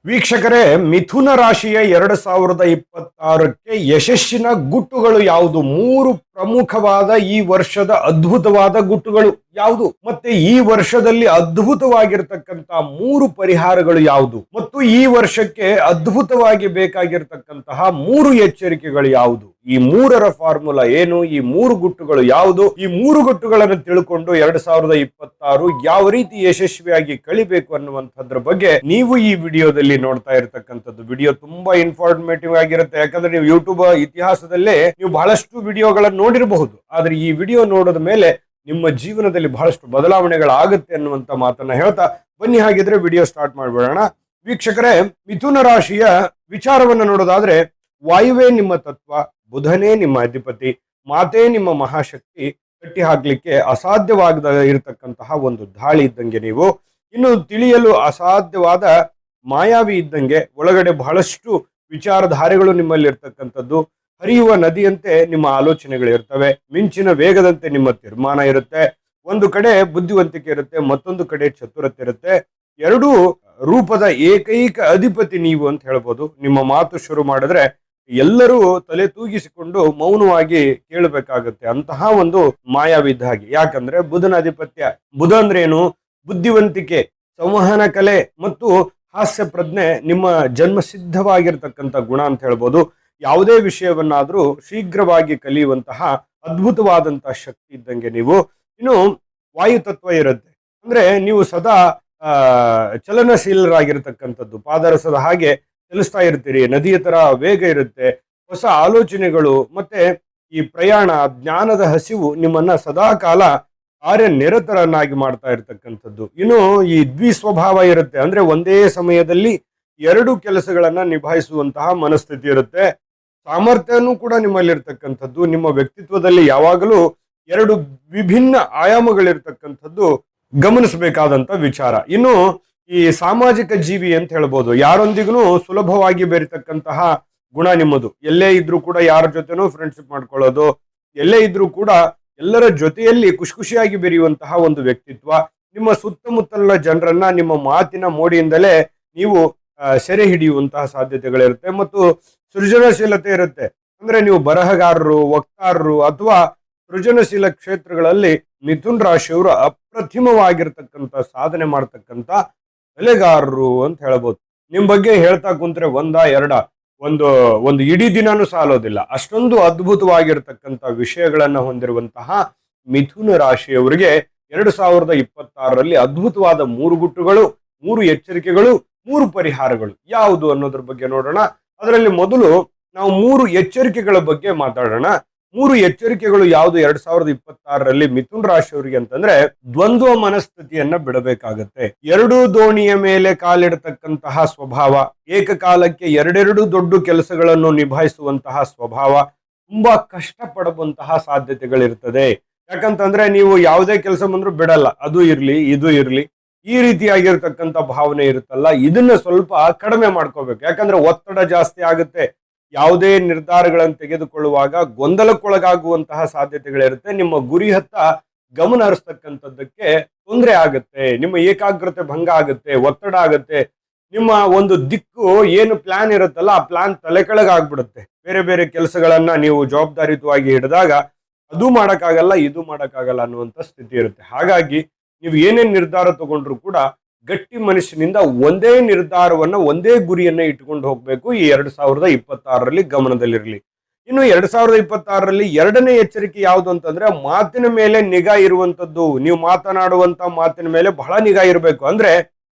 ವೀಕ್ಷಕರೇ, ಮಿಥುನ ರಾಶಿಯ 2026ಕ್ಕೆ ಯಶಸ್ಸಿನ ಗುಟ್ಟುಗಳು ಯಾವುದು? ಮೂರು ಪ್ರಮುಖವಾದ ಈ ವರ್ಷದ ಅದ್ಭುತವಾದ ಗುಟ್ಟುಗಳು ಯಾವುದು? ಮತ್ತೆ ಈ ವರ್ಷದಲ್ಲಿ ಅದ್ಭುತವಾಗಿರ್ತಕ್ಕಂತ ಮೂರು ಪರಿಹಾರಗಳು ಯಾವುದು? ಮತ್ತು ಈ ವರ್ಷಕ್ಕೆ ಅದ್ಭುತವಾಗಿ ಬೇಕಾಗಿರ್ತಕ್ಕಂತಹ ಮೂರು ಎಚ್ಚರಿಕೆಗಳು ಯಾವುದು? ಈ ಮೂರರ ಫಾರ್ಮುಲಾ ಏನು? ಈ ಮೂರು ಗುಟ್ಟುಗಳು ಯಾವುದು? ಈ ಮೂರು ಗುಟ್ಟುಗಳನ್ನು ತಿಳ್ಕೊಂಡು 2026 ಯಾವ ರೀತಿ ಯಶಸ್ವಿಯಾಗಿ ಕಳಿಬೇಕು ಅನ್ನುವಂಥದ್ರ ಬಗ್ಗೆ ನೀವು ಈ ವಿಡಿಯೋದಲ್ಲಿ ನೋಡ್ತಾ ಇರತಕ್ಕಂಥದ್ದು. ವಿಡಿಯೋ ತುಂಬಾ ಇನ್ಫಾರ್ಮೇಟಿವ್ ಆಗಿರುತ್ತೆ. ಯಾಕಂದ್ರೆ ನೀವು ಯೂಟ್ಯೂಬ್ ಇತಿಹಾಸದಲ್ಲೇ ನೀವು ಬಹಳಷ್ಟು ವಿಡಿಯೋಗಳನ್ನು ನೋಡಿರಬಹುದು, ಆದ್ರೆ ಈ ವಿಡಿಯೋ ನೋಡಿದ ಮೇಲೆ ನಿಮ್ಮ ಜೀವನದಲ್ಲಿ ಬಹಳಷ್ಟು ಬದಲಾವಣೆಗಳಾಗುತ್ತೆ ಅನ್ನುವಂತ ಮಾತನ್ನ ಹೇಳ್ತಾ ಬನ್ನಿ, ಹಾಗಿದ್ರೆ ವಿಡಿಯೋ ಸ್ಟಾರ್ಟ್ ಮಾಡ್ಬಿಡೋಣ. ವೀಕ್ಷಕರೇ, ಮಿಥುನ ರಾಶಿಯ ವಿಚಾರವನ್ನು ನೋಡೋದಾದ್ರೆ, ವಾಯುವೇ ನಿಮ್ಮ ತತ್ವ, ಬುಧನೇ ನಿಮ್ಮ ಅಧಿಪತಿ, ಮಾತೇ ನಿಮ್ಮ ಮಹಾಶಕ್ತಿ, ಕಟ್ಟಿ ಹಾಕ್ಲಿಕ್ಕೆ ಅಸಾಧ್ಯವಾಗದ ಇರತಕ್ಕಂತಹ ಒಂದು ದಾಳಿ ಇದ್ದಂಗೆ ನೀವು. ಇನ್ನು ತಿಳಿಯಲು ಅಸಾಧ್ಯವಾದ ಮಾಯಾವಿ ಇದ್ದಂಗೆ. ಒಳಗಡೆ ಬಹಳಷ್ಟು ವಿಚಾರಧಾರೆಗಳು ನಿಮ್ಮಲ್ಲಿ ಇರ್ತಕ್ಕಂಥದ್ದು. ಹರಿಯುವ ನದಿಯಂತೆ ನಿಮ್ಮ ಆಲೋಚನೆಗಳು ಇರ್ತವೆ. ಮಿಂಚಿನ ವೇಗದಂತೆ ನಿಮ್ಮ ತೀರ್ಮಾನ ಇರುತ್ತೆ. ಒಂದು ಕಡೆ ಬುದ್ಧಿವಂತಿಕೆ ಇರುತ್ತೆ, ಮತ್ತೊಂದು ಕಡೆ ಚತುರತೆ ಇರುತ್ತೆ. ಎರಡೂ ರೂಪದ ಏಕೈಕ ಅಧಿಪತಿ ನೀವು ಅಂತ ಹೇಳ್ಬೋದು. ನಿಮ್ಮ ಮಾತು ಶುರು ಮಾಡಿದ್ರೆ ಎಲ್ಲರೂ ತಲೆ ತೂಗಿಸಿಕೊಂಡು ಮೌನವಾಗಿ ಕೇಳಬೇಕಾಗುತ್ತೆ. ಅಂತಹ ಒಂದು ಮಾಯಾವಿದ್ದ ಹಾಗೆ. ಯಾಕಂದ್ರೆ ಬುಧನ ಅಧಿಪತ್ಯ. ಬುಧ ಅಂದ್ರೆ ಏನು? ಬುದ್ಧಿವಂತಿಕೆ, ಸಂವಹನ ಕಲೆ ಮತ್ತು ಹಾಸ್ಯ ಪ್ರಜ್ಞೆ ನಿಮ್ಮ ಜನ್ಮ ಸಿದ್ಧವಾಗಿರ್ತಕ್ಕಂಥ ಗುಣ ಅಂತ ಹೇಳ್ಬೋದು. ಯಾವುದೇ ವಿಷಯವನ್ನಾದ್ರೂ ಶೀಘ್ರವಾಗಿ ಕಲಿಯುವಂತಹ ಅದ್ಭುತವಾದಂತಹ ಶಕ್ತಿ ಇದ್ದಂಗೆ ನೀವು. ಇನ್ನು ವಾಯುತತ್ವ ಇರುತ್ತೆ. ಅಂದ್ರೆ ನೀವು ಸದಾ ಚಲನಶೀಲರಾಗಿರ್ತಕ್ಕಂಥದ್ದು. ಪಾದರಸದ ಹಾಗೆ ಚಲಿಸ್ತಾ ಇರ್ತೀರಿ. ನದಿಯ ತರ ವೇಗ ಇರುತ್ತೆ. ಹೊಸ ಆಲೋಚನೆಗಳು ಮತ್ತೆ ಈ ಪ್ರಯಾಣ, ಜ್ಞಾನದ ಹಸಿವು ನಿಮ್ಮನ್ನ ಸದಾ ಕಾಲ ಕಾರ್ಯನಿರತರನ್ನಾಗಿ ಮಾಡ್ತಾ ಇರ್ತಕ್ಕಂಥದ್ದು. ಇನ್ನು ಈ ದ್ವಿಸ್ವಭಾವ ಇರುತ್ತೆ. ಅಂದ್ರೆ ಒಂದೇ ಸಮಯದಲ್ಲಿ ಎರಡು ಕೆಲಸಗಳನ್ನ ನಿಭಾಯಿಸುವಂತಹ ಮನಸ್ಥಿತಿ ಇರುತ್ತೆ. ಸಾಮರ್ಥ್ಯನೂ ಕೂಡ ನಿಮ್ಮಲ್ಲಿರ್ತಕ್ಕಂಥದ್ದು. ನಿಮ್ಮ ವ್ಯಕ್ತಿತ್ವದಲ್ಲಿ ಯಾವಾಗಲೂ ಎರಡು ವಿಭಿನ್ನ ಆಯಾಮಗಳಿರ್ತಕ್ಕಂಥದ್ದು ಗಮನಿಸಬೇಕಾದಂತ ವಿಚಾರ. ಇನ್ನು ಈ ಸಾಮಾಜಿಕ ಜೀವಿ ಅಂತ ಹೇಳ್ಬೋದು. ಯಾರೊಂದಿಗೂ ಸುಲಭವಾಗಿ ಬೆರಿತಕ್ಕಂತಹ ಗುಣ ನಿಮ್ಮದು. ಎಲ್ಲೇ ಇದ್ರೂ ಕೂಡ ಯಾರ ಜೊತೆನೂ ಫ್ರೆಂಡ್ಶಿಪ್ ಮಾಡ್ಕೊಳ್ಳೋದು, ಎಲ್ಲೇ ಇದ್ರೂ ಕೂಡ ಎಲ್ಲರ ಜೊತೆಯಲ್ಲಿ ಖುಷಿಯಾಗಿ ಬೆರೆಯುವಂತಹ ಒಂದು ವ್ಯಕ್ತಿತ್ವ. ನಿಮ್ಮ ಸುತ್ತಮುತ್ತಲಿನ ಜನರನ್ನ ನಿಮ್ಮ ಮಾತಿನ ಮೋಡಿಯಿಂದಲೇ ನೀವು ಸೆರೆ ಹಿಡಿಯುವಂತಹ ಸಾಧ್ಯತೆಗಳಿರುತ್ತೆ. ಮತ್ತು ಸೃಜನಶೀಲತೆ ಇರುತ್ತೆ. ಅಂದ್ರೆ ನೀವು ಬರಹಗಾರರು, ವಕ್ತಾರರು ಅಥವಾ ಸೃಜನಶೀಲ ಕ್ಷೇತ್ರಗಳಲ್ಲಿ ಮಿಥುನ್ ರಾಶಿಯವರು ಅಪ್ರತಿಮವಾಗಿರ್ತಕ್ಕಂಥ ಸಾಧನೆ ಮಾಡ್ತಕ್ಕಂಥ ಕಲೆಗಾರರು ಅಂತ ಹೇಳ್ಬೋದು. ನಿಮ್ ಬಗ್ಗೆ ಹೇಳ್ತಾ ಕುಂತ್ರೆ ಒಂದು ಇಡೀ ದಿನಾನು ಸಾಲೋದಿಲ್ಲ. ಅಷ್ಟೊಂದು ಅದ್ಭುತವಾಗಿರ್ತಕ್ಕಂಥ ವಿಷಯಗಳನ್ನ ಹೊಂದಿರುವಂತಹ ಮಿಥುನ ರಾಶಿಯವರಿಗೆ 2026ರಲ್ಲಿ ಅದ್ಭುತವಾದ ಮೂರು ಗುಟ್ಟುಗಳು, ಮೂರು ಎಚ್ಚರಿಕೆಗಳು, ಮೂರು ಪರಿಹಾರಗಳು ಯಾವುದು ಅನ್ನೋದ್ರ ಬಗ್ಗೆ ನೋಡೋಣ. ಅದರಲ್ಲಿ ಮೊದಲು ನಾವು ಮೂರು ಎಚ್ಚರಿಕೆಗಳ ಬಗ್ಗೆ ಮಾತಾಡೋಣ. ಮೂರು ಎಚ್ಚರಿಕೆಗಳು ಯಾವುದು 2026ರಲ್ಲಿ ಮಿಥುನ್ ರಾಶಿಯವರಿಗೆ ಅಂತಂದ್ರೆ, ದ್ವಂದ್ವ ಮನಸ್ಥಿತಿಯನ್ನ ಬಿಡಬೇಕಾಗತ್ತೆ. ಎರಡೂ ದೋಣಿಯ ಮೇಲೆ ಕಾಲಿಡತಕ್ಕಂತಹ ಸ್ವಭಾವ, ಏಕಕಾಲಕ್ಕೆ ಎರಡೆರಡು ದೊಡ್ಡ ಕೆಲಸಗಳನ್ನು ನಿಭಾಯಿಸುವಂತಹ ಸ್ವಭಾವ, ತುಂಬಾ ಕಷ್ಟ ಪಡುವಂತಹ ಸಾಧ್ಯತೆಗಳಿರ್ತದೆ. ಯಾಕಂತಂದ್ರೆ ನೀವು ಯಾವುದೇ ಕೆಲಸ ಬಂದ್ರೂ ಬಿಡಲ್ಲ, ಅದು ಇರ್ಲಿ ಇದು ಇರ್ಲಿ, ಈ ರೀತಿಯಾಗಿರ್ತಕ್ಕಂಥ ಭಾವನೆ ಇರುತ್ತಲ್ಲ, ಇದನ್ನ ಸ್ವಲ್ಪ ಕಡಿಮೆ ಮಾಡ್ಕೋಬೇಕು. ಯಾಕಂದ್ರೆ ಒತ್ತಡ ಜಾಸ್ತಿ ಆಗುತ್ತೆ. ಯಾವುದೇ ನಿರ್ಧಾರಗಳನ್ನು ತೆಗೆದುಕೊಳ್ಳುವಾಗ ಗೊಂದಲಕ್ಕೊಳಗಾಗುವಂತಹ ಸಾಧ್ಯತೆಗಳಿರುತ್ತೆ. ನಿಮ್ಮ ಗುರಿ ಹತ್ತ ಗಮನ ಹರಿಸ್ತಕ್ಕಂಥದ್ದಕ್ಕೆ ತೊಂದರೆ ಆಗುತ್ತೆ. ನಿಮ್ಮ ಏಕಾಗ್ರತೆ ಭಂಗ ಆಗುತ್ತೆ, ಒತ್ತಡ ಆಗುತ್ತೆ. ನಿಮ್ಮ ಒಂದು ದಿಕ್ಕು ಏನು ಪ್ಲಾನ್ ಇರುತ್ತಲ್ಲ, ಆ ಪ್ಲಾನ್ ತಲೆ ಕೆಳಗಾಗ್ಬಿಡುತ್ತೆ. ಬೇರೆ ಬೇರೆ ಕೆಲಸಗಳನ್ನ ನೀವು ಜವಾಬ್ದಾರಿಯುತವಾಗಿ ಹಿಡಿದಾಗ ಅದು ಮಾಡಕ್ಕಾಗಲ್ಲ, ಇದು ಮಾಡಕ್ಕಾಗಲ್ಲ ಅನ್ನುವಂಥ ಸ್ಥಿತಿ ಇರುತ್ತೆ. ಹಾಗಾಗಿ ನೀವು ಏನೇನ್ ನಿರ್ಧಾರ ತಗೊಂಡ್ರು ಕೂಡ ಗಟ್ಟಿ ಮನುಷ್ಯನಿಂದ ಒಂದೇ ನಿರ್ಧಾರವನ್ನ, ಒಂದೇ ಗುರಿಯನ್ನ ಇಟ್ಕೊಂಡು ಹೋಗ್ಬೇಕು. ಈ 2026ರಲ್ಲಿ ಗಮನದಲ್ಲಿರಲಿ. ಇನ್ನು 2026ರಲ್ಲಿ ಎರಡನೇ ಎಚ್ಚರಿಕೆ ಯಾವುದು ಅಂತಂದ್ರೆ, ಮಾತಿನ ಮೇಲೆ ನಿಗಾ ಇರುವಂತದ್ದು. ನೀವು ಮಾತನಾಡುವಂತ ಮಾತಿನ ಮೇಲೆ ಬಹಳ ನಿಗಾ ಇರಬೇಕು. ಅಂದ್ರೆ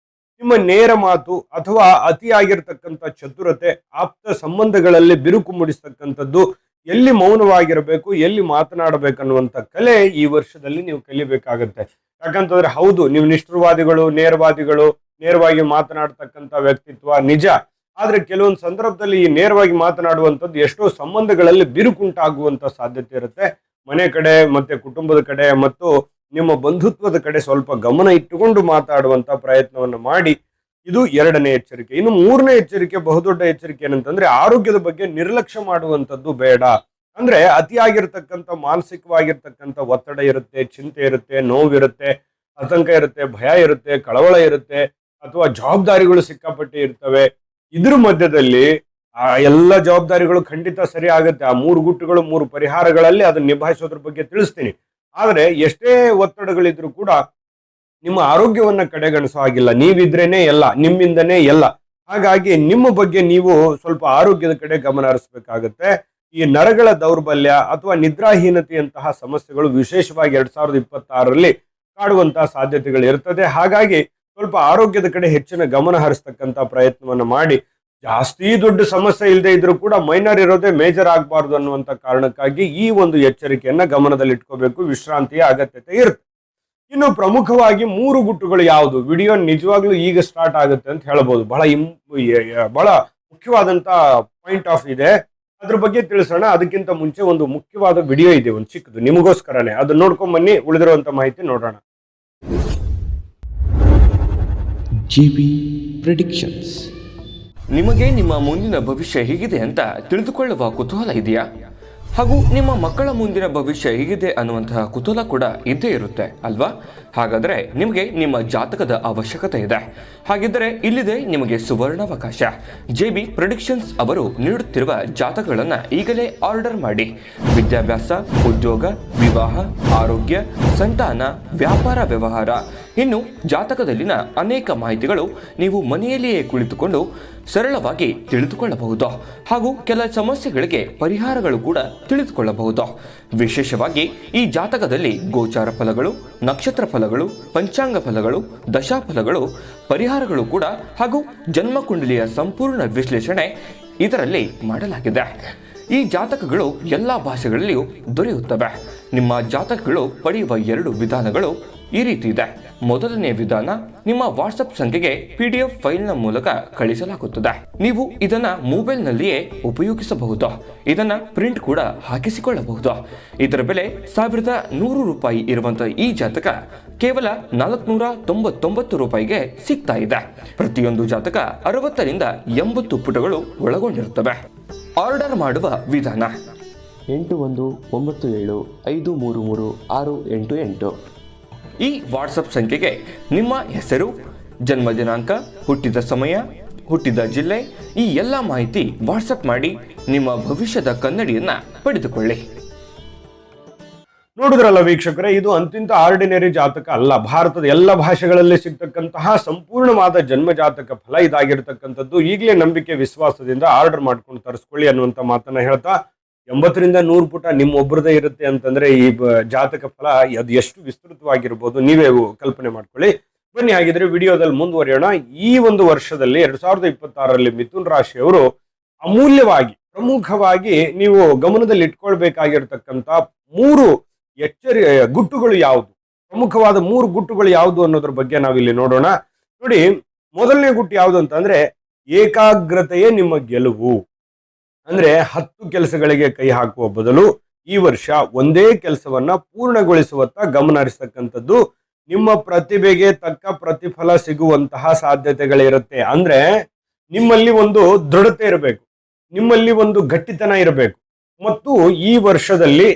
ನಿಮ್ಮ ನೇರ ಮಾತು ಅಥವಾ ಅತಿಯಾಗಿರ್ತಕ್ಕಂಥ ಚತುರತೆ, ಆಪ್ತ ಸಂಬಂಧಗಳಲ್ಲಿ ಬಿರುಕು ಮೂಡಿಸ್ತಕ್ಕಂಥದ್ದು, ಎಲ್ಲಿ ಮೌನವಾಗಿರಬೇಕು, ಎಲ್ಲಿ ಮಾತನಾಡಬೇಕನ್ನುವಂಥ ಕಲೆ ಈ ವರ್ಷದಲ್ಲಿ ನೀವು ಕಲಿಬೇಕಾಗತ್ತೆ. ಯಾಕಂತಂದ್ರೆ ಹೌದು, ನೀವು ನಿಷ್ಠುರವಾದಿಗಳು, ನೇರವಾಗಿ ಮಾತನಾಡ್ತಕ್ಕಂಥ ವ್ಯಕ್ತಿತ್ವ ನಿಜ. ಆದ್ರೆ ಕೆಲವೊಂದು ಸಂದರ್ಭದಲ್ಲಿ ಈ ನೇರವಾಗಿ ಮಾತನಾಡುವಂಥದ್ದು ಎಷ್ಟೋ ಸಂಬಂಧಗಳಲ್ಲಿ ಬಿರುಕುಂಟಾಗುವಂತ ಸಾಧ್ಯತೆ ಇರುತ್ತೆ. ಮನೆ ಕಡೆ ಮತ್ತೆ ಕುಟುಂಬದ ಕಡೆ ಮತ್ತು ನಿಮ್ಮ ಬಂಧುತ್ವದ ಕಡೆ ಸ್ವಲ್ಪ ಗಮನ ಇಟ್ಟುಕೊಂಡು ಮಾತಾಡುವಂತ ಪ್ರಯತ್ನವನ್ನು ಮಾಡಿ. ಇದು ಎರಡನೇ ಎಚ್ಚರಿಕೆ. ಇನ್ನು ಮೂರನೇ ಎಚ್ಚರಿಕೆ, ಬಹುದೊಡ್ಡ ಎಚ್ಚರಿಕೆ ಏನಂತಂದ್ರೆ, ಆರೋಗ್ಯದ ಬಗ್ಗೆ ನಿರ್ಲಕ್ಷ್ಯ ಮಾಡುವಂಥದ್ದು ಬೇಡ. ಅಂದ್ರೆ ಅತಿಯಾಗಿರ್ತಕ್ಕಂಥ ಮಾನಸಿಕವಾಗಿರ್ತಕ್ಕಂಥ ಒತ್ತಡ ಇರುತ್ತೆ, ಚಿಂತೆ ಇರುತ್ತೆ, ನೋವಿರುತ್ತೆ, ಆತಂಕ ಇರುತ್ತೆ, ಭಯ ಇರುತ್ತೆ, ಕಳವಳ ಇರುತ್ತೆ, ಅಥವಾ ಜವಾಬ್ದಾರಿಗಳು ಸಿಕ್ಕಾಪಟ್ಟೆ ಇರ್ತವೆ. ಇದ್ರ ಮಧ್ಯದಲ್ಲಿ ಆ ಎಲ್ಲ ಜವಾಬ್ದಾರಿಗಳು ಖಂಡಿತ ಸರಿ ಆಗುತ್ತೆ. ಆ 3 ಗುಟ್ಟುಗಳು 3 ಪರಿಹಾರಗಳಲ್ಲಿ ಅದನ್ನ ನಿಭಾಯಿಸೋದ್ರ ಬಗ್ಗೆ ತಿಳಿಸ್ತೀನಿ. ಆದ್ರೆ ಎಷ್ಟೇ ಒತ್ತಡಗಳಿದ್ರು ಕೂಡ ನಿಮ್ಮ ಆರೋಗ್ಯವನ್ನ ಕಡೆಗಣಿಸೋ ಹಾಗಿಲ್ಲ. ನೀವಿದ್ರೇನೆ ಎಲ್ಲ, ನಿಮ್ಮಿಂದನೇ ಎಲ್ಲ. ಹಾಗಾಗಿ ನಿಮ್ಮ ಬಗ್ಗೆ ನೀವು ಸ್ವಲ್ಪ ಆರೋಗ್ಯದ ಕಡೆ ಗಮನ ಹರಿಸಬೇಕಾಗತ್ತೆ. ಈ ನರಗಳ ದೌರ್ಬಲ್ಯ ಅಥವಾ ನಿದ್ರಾಹೀನತೆಯಂತಹ ಸಮಸ್ಯೆಗಳು ವಿಶೇಷವಾಗಿ 2026ರಲ್ಲಿ ಕಾಡುವಂತಹ ಸಾಧ್ಯತೆಗಳು ಇರ್ತದೆ. ಹಾಗಾಗಿ ಸ್ವಲ್ಪ ಆರೋಗ್ಯದ ಕಡೆ ಹೆಚ್ಚಿನ ಗಮನ ಹರಿಸ್ತಕ್ಕಂಥ ಪ್ರಯತ್ನವನ್ನ ಮಾಡಿ. ಜಾಸ್ತಿ ದೊಡ್ಡ ಸಮಸ್ಯೆ ಇಲ್ಲದೆ ಇದ್ರೂ ಕೂಡ ಮೈನರ್ ಇರೋದೇ ಮೇಜರ್ ಆಗಬಾರ್ದು ಅನ್ನುವಂಥ ಕಾರಣಕ್ಕಾಗಿ ಈ ಒಂದು ಎಚ್ಚರಿಕೆಯನ್ನ ಗಮನದಲ್ಲಿ ಇಟ್ಕೋಬೇಕು. ವಿಶ್ರಾಂತಿಯ ಅಗತ್ಯತೆ ಇರುತ್ತೆ. ಇನ್ನು ಪ್ರಮುಖವಾಗಿ 3 ಗುಟ್ಟುಗಳು ಯಾವುದು? ವಿಡಿಯೋ ನಿಜವಾಗ್ಲೂ ಈಗ ಸ್ಟಾರ್ಟ್ ಆಗುತ್ತೆ ಅಂತ ಹೇಳ್ಬೋದು. ಬಹಳ ಮುಖ್ಯವಾದಂತ ಪಾಯಿಂಟ್ ಆಫ್ ಇದೆ, ಅದ್ರ ಬಗ್ಗೆ ತಿಳಿಸೋಣ. ಅದಕ್ಕಿಂತ ಮುಂಚೆ ಒಂದು ಮುಖ್ಯವಾದ ವಿಡಿಯೋ ಇದೆ, ಒಂದು ಚಿಕ್ಕದು, ನಿಮಗೋಸ್ಕರನೇ. ಅದನ್ನ ನೋಡ್ಕೊಂಡ್ ಬನ್ನಿ, ಉಳಿದಿರುವಂತ ಮಾಹಿತಿ ನೋಡೋಣ. GB predictions. ನಿಮಗೆ ನಿಮ್ಮ ಮುಂದಿನ ಭವಿಷ್ಯ ಹೇಗಿದೆ ಅಂತ ತಿಳಿದುಕೊಳ್ಳುವ ಕುತೂಹಲ ಇದೆಯಾ? ಹಾಗೂ ನಿಮ್ಮ ಮಕ್ಕಳ ಮುಂದಿನ ಭವಿಷ್ಯ ಹೇಗಿದೆ ಅನ್ನುವಂತಹ ಕುತೂಹಲ ಕೂಡ ಇದ್ದೇ ಇರುತ್ತೆ ಅಲ್ವಾ? ಹಾಗಾದರೆ ನಿಮಗೆ ನಿಮ್ಮ ಜಾತಕದ ಅವಶ್ಯಕತೆ ಇದೆ. ಹಾಗಿದ್ದರೆ ಇಲ್ಲಿದೆ ನಿಮಗೆ ಸುವರ್ಣಾವಕಾಶ. JB ಪ್ರೆಡಿಕ್ಷನ್ಸ್ ಅವರು ನೀಡುತ್ತಿರುವ ಜಾತಕಗಳನ್ನು ಈಗಲೇ ಆರ್ಡರ್ ಮಾಡಿ. ವಿದ್ಯಾಭ್ಯಾಸ, ಉದ್ಯೋಗ, ವಿವಾಹ, ಆರೋಗ್ಯ, ಸಂತಾನ, ವ್ಯಾಪಾರ ವ್ಯವಹಾರ, ಇನ್ನು ಜಾತಕದಲ್ಲಿನ ಅನೇಕ ಮಾಹಿತಿಗಳು ನೀವು ಮನೆಯಲ್ಲಿಯೇ ಕುಳಿತುಕೊಂಡು ಸರಳವಾಗಿ ತಿಳಿದುಕೊಳ್ಳಬಹುದು. ಹಾಗೂ ಕೆಲ ಸಮಸ್ಯೆಗಳಿಗೆ ಪರಿಹಾರಗಳು ಕೂಡ ತಿಳಿದುಕೊಳ್ಳಬಹುದು. ವಿಶೇಷವಾಗಿ ಈ ಜಾತಕದಲ್ಲಿ ಗೋಚಾರ ಫಲಗಳು, ನಕ್ಷತ್ರ ಫಲಗಳು, ಪಂಚಾಂಗ ಫಲಗಳು, ದಶಾಫಲಗಳು, ಪರಿಹಾರಗಳು ಕೂಡ ಹಾಗೂ ಜನ್ಮಕುಂಡಲಿಯ ಸಂಪೂರ್ಣ ವಿಶ್ಲೇಷಣೆ ಇದರಲ್ಲಿ ಮಾಡಲಾಗಿದೆ. ಈ ಜಾತಕಗಳು ಎಲ್ಲ ಭಾಷೆಗಳಲ್ಲಿಯೂ ದೊರೆಯುತ್ತವೆ. ನಿಮ್ಮ ಜಾತಕಗಳು ಪಡೆಯುವ 2 ವಿಧಾನಗಳು ಈ ರೀತಿ ಇದೆ. ಮೊದಲನೇ ವಿಧಾನ, ನಿಮ್ಮ ವಾಟ್ಸಪ್ ಸಂಖ್ಯೆಗೆ PDF ಫೈಲ್ನ ಮೂಲಕ ಕಳಿಸಲಾಗುತ್ತದೆ. ನೀವು ಇದನ್ನ ಮೊಬೈಲ್ನಲ್ಲಿಯೇ ಉಪಯೋಗಿಸಬಹುದು. ಇದನ್ನ ಪ್ರಿಂಟ್ ಕೂಡ ಹಾಕಿಸಿಕೊಳ್ಳಬಹುದು. ಇದರ ಬೆಲೆ 1100 ರೂಪಾಯಿ ಇರುವಂತಹ ಈ ಜಾತಕ ಕೇವಲ 499 ರೂಪಾಯಿಗೆ ಸಿಗ್ತಾ ಇದೆ. ಪ್ರತಿಯೊಂದು ಜಾತಕ 60ರಿಂದ 80 ಪುಟಗಳು ಒಳಗೊಂಡಿರುತ್ತವೆ. ಆರ್ಡರ್ ಮಾಡುವ ವಿಧಾನ: 8197533688. ಈ ವಾಟ್ಸಪ್ ಸಂಖ್ಯೆಗೆ ನಿಮ್ಮ ಹೆಸರು, ಜನ್ಮ ದಿನಾಂಕ, ಹುಟ್ಟಿದ ಸಮಯ, ಹುಟ್ಟಿದ ಜಿಲ್ಲೆ, ಈ ಎಲ್ಲ ಮಾಹಿತಿ ವಾಟ್ಸಪ್ ಮಾಡಿ ನಿಮ್ಮ ಭವಿಷ್ಯದ ಕನ್ನಡಿಯನ್ನ ಪಡೆದುಕೊಳ್ಳಿ. ನೋಡಿದ್ರಲ್ಲ ವೀಕ್ಷಕರೇ, ಇದು ಅಂತಿಂತ ಆರ್ಡಿನರಿ ಜಾತಕ ಅಲ್ಲ. ಭಾರತದ ಎಲ್ಲ ಭಾಷೆಗಳಲ್ಲಿ ಸಿಗ್ತಕ್ಕಂತಹ ಸಂಪೂರ್ಣವಾದ ಜನ್ಮ ಜಾತಕ ಫಲ ಇದಾಗಿರ್ತಕ್ಕಂಥದ್ದು. ಈಗಲೇ ನಂಬಿಕೆ ವಿಶ್ವಾಸದಿಂದ ಆರ್ಡರ್ ಮಾಡ್ಕೊಂಡು ತರಿಸ್ಕೊಳ್ಳಿ ಅನ್ನುವಂಥ ಮಾತನ್ನ ಹೇಳ್ತಾ, 80ರಿಂದ 100 ಪುಟ ನಿಮ್ಮೊಬ್ಬರದೇ ಇರುತ್ತೆ ಅಂತಂದ್ರೆ ಈ ಜಾತಕ ಫಲ ಅದು ಎಷ್ಟು ವಿಸ್ತೃತವಾಗಿರ್ಬೋದು ನೀವೇ ಕಲ್ಪನೆ ಮಾಡ್ಕೊಳ್ಳಿ. ಬನ್ನಿ ಹಾಗಿದ್ರೆ ವಿಡಿಯೋದಲ್ಲಿ ಮುಂದುವರಿಯೋಣ. ಈ ಒಂದು ವರ್ಷದಲ್ಲಿ 2026ರಲ್ಲಿ ಮಿಥುನ್ ರಾಶಿಯವರು ಅಮೂಲ್ಯವಾಗಿ, ಪ್ರಮುಖವಾಗಿ ನೀವು ಗಮನದಲ್ಲಿ ಇಟ್ಕೊಳ್ಬೇಕಾಗಿರ್ತಕ್ಕಂಥ 3 ಗುಟ್ಟುಗಳು ಯಾವುದು, ಪ್ರಮುಖವಾದ 3 ಗುಟ್ಟುಗಳು ಯಾವುದು ಅನ್ನೋದ್ರ ಬಗ್ಗೆ ನಾವಿಲ್ಲಿ ನೋಡೋಣ. ನೋಡಿ, ಮೊದಲನೇ ಗುಟ್ಟು ಯಾವುದು ಅಂತಂದ್ರೆ ಏಕಾಗ್ರತೆಯೇ ನಿಮ್ಮ ಗೆಲುವು. ಅಂದ್ರೆ 10 ಕೆಲಸಗಳಿಗೆ ಕೈ ಹಾಕುವ ಬದಲು ಈ ವರ್ಷ ಒಂದೇ ಕೆಲಸವನ್ನ ಪೂರ್ಣಗೊಳಿಸುವತ್ತ ಗಮನ ಹರಿಸ್ತಕ್ಕಂಥದ್ದು. ನಿಮ್ಮ ಪ್ರತಿಭೆಗೆ ತಕ್ಕ ಪ್ರತಿಫಲ ಸಿಗುವಂತಹ ಸಾಧ್ಯತೆಗಳಿರುತ್ತೆ. ಅಂದ್ರೆ ನಿಮ್ಮಲ್ಲಿ ಒಂದು ದೃಢತೆ ಇರಬೇಕು, ನಿಮ್ಮಲ್ಲಿ ಒಂದು ಗಟ್ಟಿತನ ಇರಬೇಕು. ಮತ್ತು ಈ ವರ್ಷದಲ್ಲಿ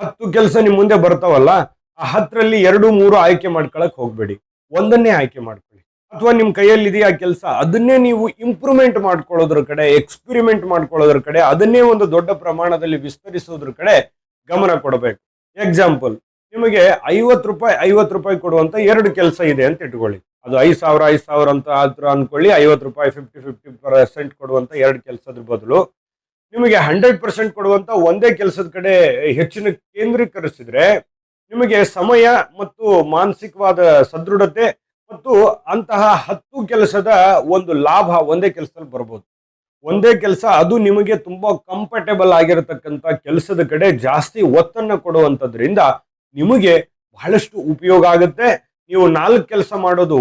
10 ಕೆಲಸ ನಿಮ್ ಮುಂದೆ ಬರ್ತಾವಲ್ಲ, ಆ 10ರಲ್ಲಿ 2-3 ಆಯ್ಕೆ ಮಾಡ್ಕೊಳಕ್ ಹೋಗ್ಬೇಡಿ. ಒಂದನ್ನೇ ಆಯ್ಕೆ ಮಾಡ್ಕೊಳ್ಳಿ. ಅಥವಾ ನಿಮ್ ಕೈಯಲ್ಲಿ ಇದೆಯಾ ಕೆಲಸ, ಅದನ್ನೇ ನೀವು ಇಂಪ್ರೂವ್ಮೆಂಟ್ ಮಾಡ್ಕೊಳ್ಳೋದ್ರ ಕಡೆ, ಎಕ್ಸ್ಪೆರಿಮೆಂಟ್ ಮಾಡ್ಕೊಳ್ಳೋದ್ರ ಕಡೆ, ಅದನ್ನೇ ಒಂದು ದೊಡ್ಡ ಪ್ರಮಾಣದಲ್ಲಿ ವಿಸ್ತರಿಸೋದ್ರ ಕಡೆ ಗಮನ ಕೊಡಬೇಕು. ಎಕ್ಸಾಂಪಲ್, ನಿಮಗೆ 50 ರೂಪಾಯಿ ಕೊಡುವಂತ 2 ಕೆಲಸ ಇದೆ ಅಂತ ಇಟ್ಕೊಳ್ಳಿ. ಅದು 5,000 ಅಂತ ಅನ್ಕೊಳ್ಳಿ. 50 ರೂಪಾಯಿ 50% ಕೊಡುವಂತ 2 ಕೆಲಸದ ಬದಲು ನಿಮಗೆ 100% ಕೊಡುವಂತ ಒಂದೇ ಕೆಲಸದ ಕಡೆ ಹೆಚ್ಚಿನ ಕೇಂದ್ರೀಕರಿಸಿದ್ರೆ ನಿಮಗೆ ಸಮಯ ಮತ್ತು ಮಾನಸಿಕವಾದ ಸದೃಢತೆ ಮತ್ತು ಅಂತಹ 10 ಕೆಲಸದ ಒಂದು ಲಾಭ ಒಂದೇ ಕೆಲಸದಲ್ಲಿ ಬರ್ಬೋದು. ಒಂದೇ ಕೆಲಸ, ಅದು ನಿಮಗೆ ತುಂಬಾ ಕಂಫರ್ಟೇಬಲ್ ಆಗಿರತಕ್ಕಂಥ ಕೆಲಸದ ಕಡೆ ಜಾಸ್ತಿ ಒತ್ತನ್ನು ಕೊಡುವಂಥದ್ರಿಂದ ನಿಮಗೆ ಬಹಳಷ್ಟು ಉಪಯೋಗ ಆಗುತ್ತೆ. ನೀವು 4 ಕೆಲಸ ಮಾಡೋದು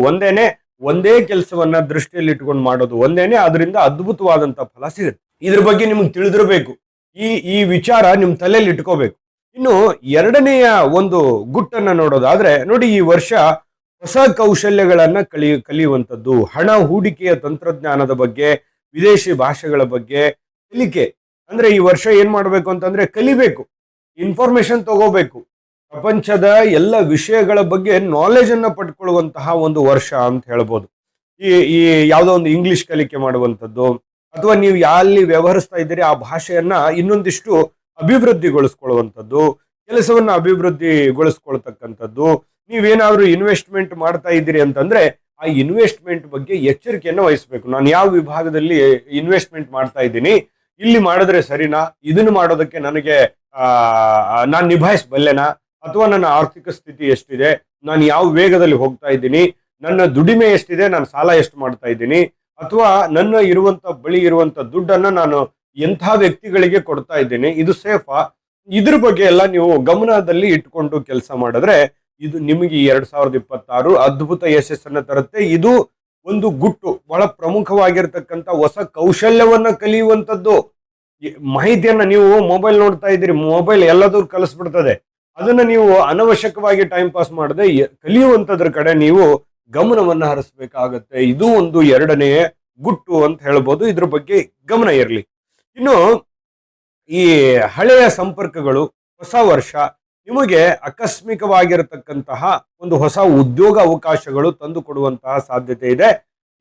ಒಂದೇ ಕೆಲಸವನ್ನ ದೃಷ್ಟಿಯಲ್ಲಿ ಇಟ್ಕೊಂಡು ಮಾಡೋದು ಒಂದೇನೆ, ಅದರಿಂದ ಅದ್ಭುತವಾದಂತ ಫಲ ಸಿಗುತ್ತೆ. ಇದ್ರ ಬಗ್ಗೆ ನಿಮಗೆ ತಿಳಿದಿರಬೇಕು. ಈ ವಿಚಾರ ನಿಮ್ ತಲೆಯಲ್ಲಿ ಇಟ್ಕೋಬೇಕು. ಇನ್ನು ಎರಡನೆಯ ಒಂದು ಗುಟ್ಟನ್ನ ನೋಡೋದಾದ್ರೆ, ನೋಡಿ, ಈ ವರ್ಷ ಹೊಸ ಕೌಶಲ್ಯಗಳನ್ನ ಕಲಿಯುವಂಥದ್ದು, ಹಣ ಹೂಡಿಕೆಯ ತಂತ್ರಜ್ಞಾನದ ಬಗ್ಗೆ, ವಿದೇಶಿ ಭಾಷೆಗಳ ಬಗ್ಗೆ ಕಲಿಕೆ. ಅಂದ್ರೆ ಈ ವರ್ಷ ಏನ್ ಮಾಡ್ಬೇಕು ಅಂತಂದ್ರೆ ಕಲಿಬೇಕು, ಇನ್ಫಾರ್ಮೇಶನ್ ತಗೋಬೇಕು, ಪ್ರಪಂಚದ ಎಲ್ಲ ವಿಷಯಗಳ ಬಗ್ಗೆ ನಾಲೆಜ್ ಅನ್ನ ಪಡ್ಕೊಳ್ಳುವಂತಹ ಒಂದು ವರ್ಷ ಅಂತ ಹೇಳ್ಬೋದು. ಈ ಯಾವುದೋ ಒಂದು ಇಂಗ್ಲಿಷ್ ಕಲಿಕೆ ಮಾಡುವಂಥದ್ದು, ಅಥವಾ ನೀವು ಎಲ್ಲಿ ವ್ಯವಹರಿಸ್ತಾ ಇದ್ದೀರಿ ಆ ಭಾಷೆಯನ್ನ ಇನ್ನೊಂದಿಷ್ಟು ಅಭಿವೃದ್ಧಿಗೊಳಿಸ್ಕೊಳ್ಳುವಂಥದ್ದು, ಕೆಲಸವನ್ನ ಅಭಿವೃದ್ಧಿಗೊಳಿಸ್ಕೊಳ್ತಕ್ಕಂಥದ್ದು. ನೀವೇನಾದ್ರೂ ಇನ್ವೆಸ್ಟ್ಮೆಂಟ್ ಮಾಡ್ತಾ ಇದ್ದೀರಿ ಅಂತಂದ್ರೆ ಆ ಇನ್ವೆಸ್ಟ್ಮೆಂಟ್ ಬಗ್ಗೆ ಎಚ್ಚರಿಕೆಯನ್ನು ವಹಿಸಬೇಕು. ನಾನು ಯಾವ ವಿಭಾಗದಲ್ಲಿ ಇನ್ವೆಸ್ಟ್ಮೆಂಟ್ ಮಾಡ್ತಾ ಇದ್ದೀನಿ, ಇಲ್ಲಿ ಮಾಡಿದ್ರೆ ಸರಿನಾ, ಇದನ್ನು ಮಾಡೋದಕ್ಕೆ ನನಗೆ ನಾನು ನಿಭಾಯಿಸಬಲ್ಲೆನಾ, ಅಥವಾ ನನ್ನ ಆರ್ಥಿಕ ಸ್ಥಿತಿ ಎಷ್ಟಿದೆ, ನಾನು ಯಾವ ವೇಗದಲ್ಲಿ ಹೋಗ್ತಾ ಇದ್ದೀನಿ, ನನ್ನ ದುಡಿಮೆ ಎಷ್ಟಿದೆ, ನಾನು ಸಾಲ ಎಷ್ಟು ಮಾಡ್ತಾ ಇದ್ದೀನಿ, ಅಥವಾ ನನ್ನ ಬಳಿ ಇರುವಂತ ದುಡ್ಡನ್ನ ನಾನು ಎಂಥ ವ್ಯಕ್ತಿಗಳಿಗೆ ಕೊಡ್ತಾ ಇದ್ದೀನಿ, ಇದು ಸೇಫಾ, ಇದ್ರ ಬಗ್ಗೆ ಎಲ್ಲ ನೀವು ಗಮನದಲ್ಲಿ ಇಟ್ಕೊಂಡು ಕೆಲಸ ಮಾಡಿದ್ರೆ ಇದು ನಿಮಗೆ 2026 ಅದ್ಭುತ ಯಶಸ್ಸನ್ನ ತರುತ್ತೆ. ಇದು ಒಂದು ಗುಟ್ಟು, ಬಹಳ ಪ್ರಮುಖವಾಗಿರ್ತಕ್ಕಂಥ ಹೊಸ ಕೌಶಲ್ಯವನ್ನ ಕಲಿಯುವಂಥದ್ದು. ಮಾಹಿತಿಯನ್ನ ನೀವು ಮೊಬೈಲ್ ನೋಡ್ತಾ ಇದ್ದೀರಿ, ಮೊಬೈಲ್ ಎಲ್ಲದೂ ಕಲಿಸ್ಬಿಡ್ತದೆ. ಅದನ್ನ ನೀವು ಅನವಶ್ಯಕವಾಗಿ ಟೈಮ್ ಪಾಸ್ ಮಾಡದೆ ಕಲಿಯುವಂತದ್ರ ಕಡೆ ನೀವು ಗಮನವನ್ನ ಹರಿಸಬೇಕಾಗತ್ತೆ. ಇದು ಒಂದು ಎರಡನೇ ಗುಟ್ಟು ಅಂತ ಹೇಳ್ಬೋದು. ಇದ್ರ ಬಗ್ಗೆ ಗಮನ ಇರಲಿ. ಇನ್ನು ಈ ಹಳೆಯ ಸಂಪರ್ಕಗಳು, ಹೊಸ ವರ್ಷ ನಿಮಗೆ ಆಕಸ್ಮಿಕವಾಗಿರತಕ್ಕಂತಹ ಒಂದು ಹೊಸ ಉದ್ಯೋಗ ಅವಕಾಶಗಳು ತಂದು ಕೊಡುವಂತಹ ಸಾಧ್ಯತೆ ಇದೆ.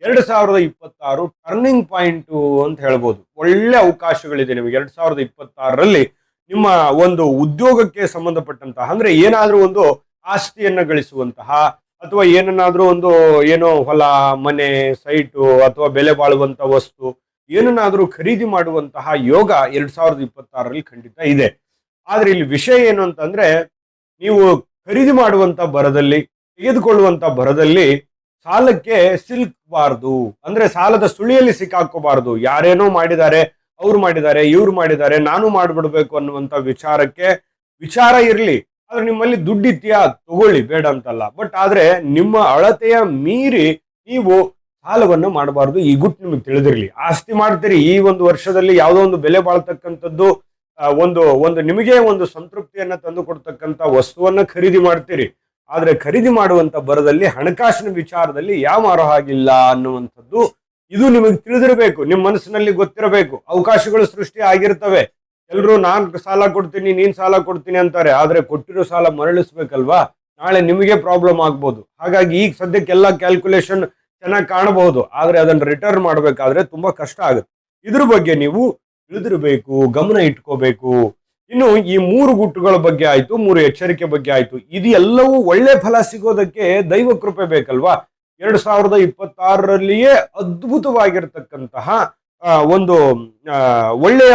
2026 ಟರ್ನಿಂಗ್ ಪಾಯಿಂಟ್ ಅಂತ ಹೇಳ್ಬೋದು. ಒಳ್ಳೆ ಅವಕಾಶಗಳಿದೆ ನಿಮಗೆ 2026ರಲ್ಲಿ. ನಿಮ್ಮ ಒಂದು ಉದ್ಯೋಗಕ್ಕೆ ಸಂಬಂಧಪಟ್ಟಂತಹ, ಅಂದ್ರೆ ಏನಾದ್ರೂ ಒಂದು ಆಸ್ತಿಯನ್ನ ಗಳಿಸುವಂತಹ, ಅಥವಾ ಏನನ್ನಾದ್ರೂ ಒಂದು ಹೊಲ, ಮನೆ, ಸೈಟು, ಅಥವಾ ಬೆಲೆ ಬಾಳುವಂತ ವಸ್ತು ಏನನ್ನಾದ್ರೂ ಖರೀದಿ ಮಾಡುವಂತಹ ಯೋಗ 2026ರಲ್ಲಿ ಖಂಡಿತ ಇದೆ. ಆದ್ರೆ ಇಲ್ಲಿ ವಿಷಯ ಏನು ಅಂತಂದ್ರೆ, ನೀವು ಖರೀದಿ ಮಾಡುವಂತ ಭರದಲ್ಲಿ, ತೆಗೆದುಕೊಳ್ಳುವಂತ ಭರದಲ್ಲಿ ಸಾಲಕ್ಕೆ ಸಿಲುಕಬಾರದು. ಅಂದ್ರೆ ಸಾಲದ ಸುಳಿಯಲ್ಲಿ ಸಿಕ್ಕಾಕೋಬಾರದು. ಯಾರೇನೋ ಮಾಡಿದ್ದಾರೆ, ಅವ್ರು ಮಾಡಿದ್ದಾರೆ, ಇವ್ರು ಮಾಡಿದ್ದಾರೆ, ನಾನು ಮಾಡ್ಬಿಡ್ಬೇಕು ಅನ್ನುವಂತ ವಿಚಾರ ಇರ್ಲಿ. ಆದ್ರೆ ನಿಮ್ಮಲ್ಲಿ ದುಡ್ಡಿತ್ಯಾ, ತಗೊಳ್ಳಿ, ಬೇಡ ಅಂತಲ್ಲ. ಬಟ್ ಆದ್ರೆ ನಿಮ್ಮ ಅಳತೆಯ ಮೀರಿ ನೀವು ಸಾಲವನ್ನು ಮಾಡಬಾರ್ದು. ಈ ಗುಟ್ಟು ನಿಮಗೆ ತಿಳಿದಿರ್ಲಿ. ಆಸ್ತಿ ಮಾಡ್ತೀರಿ, ಈ ಒಂದು ವರ್ಷದಲ್ಲಿ ಯಾವುದೋ ಒಂದು ಬೆಲೆ ಬಾಳ್ತಕ್ಕಂಥದ್ದು, ಒಂದು ನಿಮಗೆ ಒಂದು ಸಂತೃಪ್ತಿಯನ್ನ ತಂದು ಕೊಡ್ತಕ್ಕಂಥ ವಸ್ತುವನ್ನ ಖರೀದಿ ಮಾಡ್ತೀರಿ. ಆದ್ರೆ ಖರೀದಿ ಮಾಡುವಂತ ಭರದಲ್ಲಿ ಹಣಕಾಸಿನ ವಿಚಾರದಲ್ಲಿ ಯಾವ ಮಾರೋ ಹಾಗಿಲ್ಲ ಅನ್ನುವಂಥದ್ದು ಇದು ನಿಮಗೆ ತಿಳಿದಿರಬೇಕು, ನಿಮ್ಮ ಮನಸ್ಸಿನಲ್ಲಿ ಗೊತ್ತಿರಬೇಕು. ಅವಕಾಶಗಳು ಸೃಷ್ಟಿ ಆಗಿರ್ತವೆ. ಎಲ್ರು ನಾನ್ ಸಾಲ ಕೊಡ್ತೀನಿ, ನೀನ್ ಸಾಲ ಕೊಡ್ತೀನಿ ಅಂತಾರೆ. ಆದ್ರೆ ಕೊಟ್ಟಿರೋ ಸಾಲ ಮರಳಿಸ್ಬೇಕಲ್ವಾ, ನಾಳೆ ನಿಮಗೆ ಪ್ರಾಬ್ಲಮ್ ಆಗ್ಬೋದು. ಹಾಗಾಗಿ ಈಗ ಸದ್ಯಕ್ಕೆಲ್ಲ ಕ್ಯಾಲ್ಕುಲೇಷನ್ ಚೆನ್ನಾಗಿ ಕಾಣಬಹುದು, ಆದ್ರೆ ಅದನ್ನ ರಿಟರ್ನ್ ಮಾಡ್ಬೇಕಾದ್ರೆ ತುಂಬಾ ಕಷ್ಟ ಆಗುತ್ತೆ. ಇದ್ರ ಬಗ್ಗೆ ನೀವು ತಿಳಿದಿರಬೇಕು, ಗಮನ ಇಟ್ಕೋಬೇಕು. ಇನ್ನು ಈ 3 ಗುಟ್ಟುಗಳ ಬಗ್ಗೆ ಆಯ್ತು, 3 ಎಚ್ಚರಿಕೆ ಬಗ್ಗೆ ಆಯ್ತು. ಇದು ಎಲ್ಲವೂ ಒಳ್ಳೆ ಫಲ ಸಿಗೋದಕ್ಕೆ ದೈವ ಕೃಪೆ ಬೇಕಲ್ವಾ. 2026ರಲ್ಲಿಯೇ ಅದ್ಭುತವಾಗಿರ್ತಕ್ಕಂತಹ ಒಂದು ಒಳ್ಳೆಯ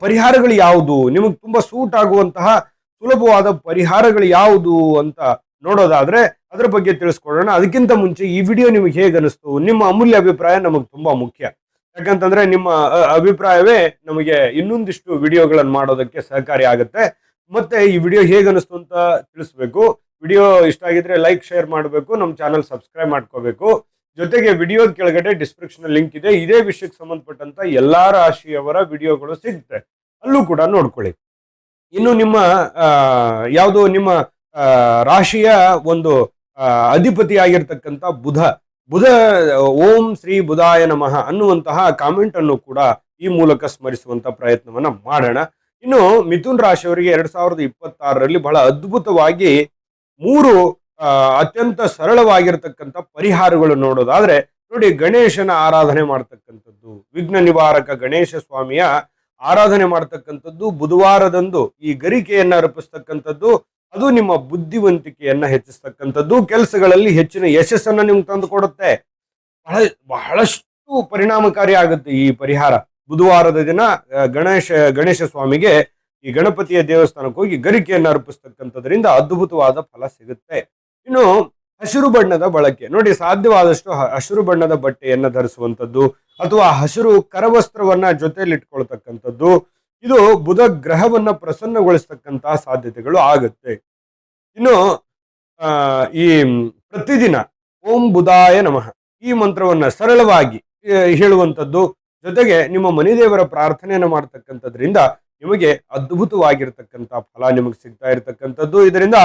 ಪರಿಹಾರಗಳು ಯಾವುದು, ನಿಮಗೆ ತುಂಬಾ ಸೂಟ್ ಆಗುವಂತಹ ಸುಲಭವಾದ ಪರಿಹಾರಗಳು ಯಾವುದು ಅಂತ ನೋಡೋದಾದ್ರೆ ಅದರ ಬಗ್ಗೆ ತಿಳಿಸ್ಕೊಡೋಣ. ಅದಕ್ಕಿಂತ ಮುಂಚೆ ಈ ವಿಡಿಯೋ ನಿಮಗೆ ಹೇಗೆ ಅನಿಸ್ತು, ನಿಮ್ಮ ಅಮೂಲ್ಯ ಅಭಿಪ್ರಾಯ ನಮಗೆ ತುಂಬಾ ಮುಖ್ಯ. ಯಾಕಂತಂದ್ರೆ ನಿಮ್ಮ ಅಭಿಪ್ರಾಯವೇ ನಮಗೆ ಇನ್ನೊಂದಿಷ್ಟು ವಿಡಿಯೋಗಳನ್ನು ಮಾಡೋದಕ್ಕೆ ಸಹಕಾರಿ ಆಗುತ್ತೆ. ಮತ್ತೆ ಈ ವಿಡಿಯೋ ಹೇಗೆ ಅನಿಸ್ತು ಅಂತ ತಿಳಿಸ್ಬೇಕು. ವಿಡಿಯೋ ಇಷ್ಟ ಆಗಿದ್ರೆ ಲೈಕ್, ಶೇರ್ ಮಾಡಬೇಕು, ನಮ್ಮ ಚಾನಲ್ ಸಬ್ಸ್ಕ್ರೈಬ್ ಮಾಡ್ಕೋಬೇಕು. ಜೊತೆಗೆ ವಿಡಿಯೋ ಕೆಳಗಡೆ ಡಿಸ್ಕ್ರಿಪ್ಷನ್ ಲಿಂಕ್ ಇದೆ, ಇದೇ ವಿಷಯಕ್ಕೆ ಸಂಬಂಧಪಟ್ಟಂತ ಎಲ್ಲಾ ರಾಶಿಯವರ ವಿಡಿಯೋಗಳು ಸಿಗುತ್ತೆ, ಅಲ್ಲೂ ಕೂಡ ನೋಡ್ಕೊಳ್ಳಿ. ಇನ್ನು ನಿಮ್ಮ ನಿಮ್ಮ ರಾಶಿಯ ಒಂದು ಅಧಿಪತಿಯಾಗಿರ್ತಕ್ಕಂಥ ಬುಧ ಓಂ ಶ್ರೀ ಬುಧಾಯ ನಮಃ ಅನ್ನುವಂತಹ ಕಾಮೆಂಟ್ ಅನ್ನು ಕೂಡ ಈ ಮೂಲಕ ಸ್ಮರಿಸುವಂತ ಪ್ರಯತ್ನವನ್ನ ಮಾಡೋಣ. ಇನ್ನು ಮಿಥುನ್ ರಾಶಿಯವರಿಗೆ 2026ರಲ್ಲಿ ಬಹಳ ಅದ್ಭುತವಾಗಿ 3 ಅತ್ಯಂತ ಸರಳವಾಗಿರ್ತಕ್ಕಂಥ ಪರಿಹಾರಗಳು ನೋಡೋದಾದ್ರೆ ನೋಡಿ, ಗಣೇಶನ ಆರಾಧನೆ ಮಾಡ್ತಕ್ಕಂಥದ್ದು, ವಿಘ್ನ ನಿವಾರಕ ಗಣೇಶ ಸ್ವಾಮಿಯ ಆರಾಧನೆ ಮಾಡ್ತಕ್ಕಂಥದ್ದು, ಬುಧವಾರದಂದು ಈ ಗರಿಕೆಯನ್ನ ಅರ್ಪಿಸ್ತಕ್ಕಂಥದ್ದು, ಅದು ನಿಮ್ಮ ಬುದ್ಧಿವಂತಿಕೆಯನ್ನ ಹೆಚ್ಚಿಸ್ತಕ್ಕಂಥದ್ದು, ಕೆಲಸಗಳಲ್ಲಿ ಹೆಚ್ಚಿನ ಯಶಸ್ಸನ್ನ ನಿಮ್ಗೆ ತಂದು ಕೊಡುತ್ತೆ. ಬಹಳಷ್ಟು ಪರಿಣಾಮಕಾರಿ ಆಗುತ್ತೆ ಈ ಪರಿಹಾರ. ಬುಧವಾರದ ದಿನ ಗಣೇಶ ಸ್ವಾಮಿಗೆ ಈ ಗಣಪತಿಯ ದೇವಸ್ಥಾನಕ್ಕೆ ಹೋಗಿ ಗರಿಕೆಯನ್ನ ಅರ್ಪಿಸ್ತಕ್ಕಂಥದ್ರಿಂದ ಅದ್ಭುತವಾದ ಫಲ ಸಿಗುತ್ತೆ. ಇನ್ನು ಹಸಿರು ಬಣ್ಣದ ಬಳಕೆ ನೋಡಿ, ಸಾಧ್ಯವಾದಷ್ಟು ಹಸಿರು ಬಣ್ಣದ ಬಟ್ಟೆಯನ್ನ ಧರಿಸುವಂಥದ್ದು, ಅಥವಾ ಹಸಿರು ಕರವಸ್ತ್ರವನ್ನ ಜೊತೆಯಲ್ಲಿ ಇಟ್ಕೊಳ್ತಕ್ಕಂಥದ್ದು, ಇದು ಬುಧ ಗ್ರಹವನ್ನ ಪ್ರಸನ್ನಗೊಳಿಸ್ತಕ್ಕಂತಹ ಸಾಧ್ಯತೆಗಳು ಆಗುತ್ತೆ. ಇನ್ನು ಈ ಪ್ರತಿದಿನ ಓಂ ಬುಧಾಯ ನಮಃ ಈ ಮಂತ್ರವನ್ನ ಸರಳವಾಗಿ ಹೇಳುವಂಥದ್ದು, ಜೊತೆಗೆ ನಿಮ್ಮ ಮನೆದೇವರ ಪ್ರಾರ್ಥನೆಯನ್ನ ಮಾಡ್ತಕ್ಕಂಥದ್ರಿಂದ ನಿಮಗೆ ಅದ್ಭುತವಾಗಿರ್ತಕ್ಕಂಥ ಫಲ ನಿಮಗೆ ಸಿಗ್ತಾ ಇರತಕ್ಕಂಥದ್ದು. ಇದರಿಂದ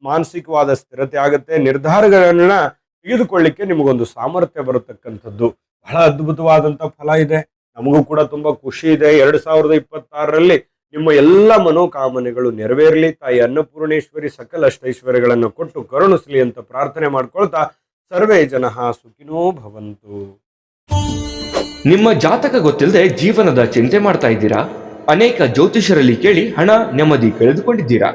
ಮಾನಸಿಕವಾದ ಸ್ಥಿರತೆ ಆಗುತ್ತೆ, ನಿರ್ಧಾರಗಳನ್ನ ತೆಗೆದುಕೊಳ್ಳಿಕ್ಕೆ ನಿಮಗೊಂದು ಸಾಮರ್ಥ್ಯ ಬರತಕ್ಕಂಥದ್ದು. ಬಹಳ ಅದ್ಭುತವಾದಂತ ಫಲ ಇದೆ. ನಮಗೂ ಕೂಡ ತುಂಬಾ ಖುಷಿ ಇದೆ. 2026ರಲ್ಲಿ ನಿಮ್ಮ ಎಲ್ಲ ಮನೋಕಾಮನೆಗಳು ನೆರವೇರಲಿ. ತಾಯಿ ಅನ್ನಪೂರ್ಣೇಶ್ವರಿ ಸಕಲ ಅಷ್ಟೈಶ್ವರ್ಯಗಳನ್ನು ಕೊಟ್ಟು ಕರುಣಿಸಲಿ ಅಂತ ಪ್ರಾರ್ಥನೆ ಮಾಡ್ಕೊಳ್ತಾ ಸರ್ವೇ ಜನಃ ಸುಖಿನೋ ಭವಂತು. ನಿಮ್ಮ ಜಾತಕ ಗೊತ್ತಿಲ್ಲದೆ ಜೀವನದ ಚಿಂತೆ ಮಾಡ್ತಾ ಇದ್ದೀರಾ? ಅನೇಕ ಜ್ಯೋತಿಷರಲ್ಲಿ ಕೇಳಿ ಹಣ ನೆಮ್ಮದಿ ಕಳೆದುಕೊಂಡಿದ್ದೀರಾ?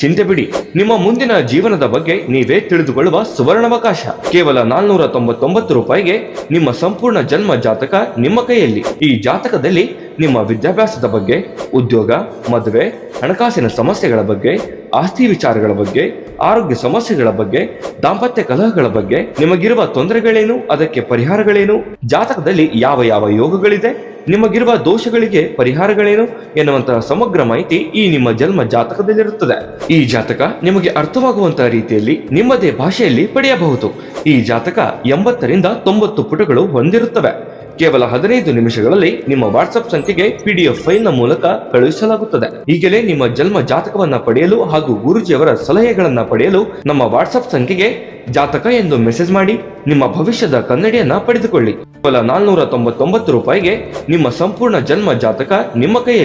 ಚಿಂತೆ ಬಿಡಿ, ನಿಮ್ಮ ಮುಂದಿನ ಜೀವನದ ಬಗ್ಗೆ ನೀವೇ ತಿಳಿದುಕೊಳ್ಳುವ ಸುವರ್ಣಾವಕಾಶ. ಕೇವಲ 499 ರೂಪಾಯಿಗೆ ನಿಮ್ಮ ಸಂಪೂರ್ಣ ಜನ್ಮ ಜಾತಕ ನಿಮ್ಮ ಕೈಯಲ್ಲಿ. ಈ ಜಾತಕದಲ್ಲಿ ನಿಮ್ಮ ವಿದ್ಯಾಭ್ಯಾಸದ ಬಗ್ಗೆ, ಉದ್ಯೋಗ, ಮದುವೆ, ಹಣಕಾಸಿನ ಸಮಸ್ಯೆಗಳ ಬಗ್ಗೆ, ಆಸ್ತಿ ವಿಚಾರಗಳ ಬಗ್ಗೆ, ಆರೋಗ್ಯ ಸಮಸ್ಯೆಗಳ ಬಗ್ಗೆ, ದಾಂಪತ್ಯ ಕಲಹಗಳ ಬಗ್ಗೆ, ನಿಮಗಿರುವ ತೊಂದರೆಗಳೇನು, ಅದಕ್ಕೆ ಪರಿಹಾರಗಳೇನು, ಜಾತಕದಲ್ಲಿ ಯಾವ ಯಾವ ಯೋಗಗಳಿದೆ, ನಿಮಗಿರುವ ದೋಷಗಳಿಗೆ ಪರಿಹಾರಗಳೇನು ಎನ್ನುವಂತಹ ಸಮಗ್ರ ಮಾಹಿತಿ ಈ ನಿಮ್ಮ ಜನ್ಮ ಜಾತಕದಲ್ಲಿರುತ್ತದೆ. ಈ ಜಾತಕ ನಿಮಗೆ ಅರ್ಥವಾಗುವಂತಹ ರೀತಿಯಲ್ಲಿ ನಿಮ್ಮದೇ ಭಾಷೆಯಲ್ಲಿ ಪಡೆಯಬಹುದು. ಈ ಜಾತಕ 80ರಿಂದ 90 ಪುಟಗಳು ಹೊಂದಿರುತ್ತವೆ. ಕೇವಲ 15 ನಿಮಿಷಗಳಲ್ಲಿ ನಿಮ್ಮ ವಾಟ್ಸ್ಆಪ್ ಸಂಖ್ಯೆಗೆ PDF ಫೈಲ್ನ ಮೂಲಕ ಕಳುಹಿಸಲಾಗುತ್ತದೆ. ಈಗಲೇ ನಿಮ್ಮ ಜನ್ಮ ಜಾತಕವನ್ನ ಪಡೆಯಲು ಹಾಗೂ ಗುರುಜಿಯವರ ಸಲಹೆಗಳನ್ನ ಪಡೆಯಲು ನಮ್ಮ ವಾಟ್ಸ್ಆಪ್ ಸಂಖ್ಯೆಗೆ ಜಾತಕ ಎಂದು ಮೆಸೇಜ್ ಮಾಡಿ ನಿಮ್ಮ ಭವಿಷ್ಯದ ಕನ್ನಡಿಯನ್ನ ಪಡೆದುಕೊಳ್ಳಿ. ಕೇವಲ 499 ರೂಪಾಯಿಗೆ ನಿಮ್ಮ ಸಂಪೂರ್ಣ ಜನ್ಮ ಜಾತಕ ನಿಮ್ಮ ಕೈಯಲ್ಲಿ.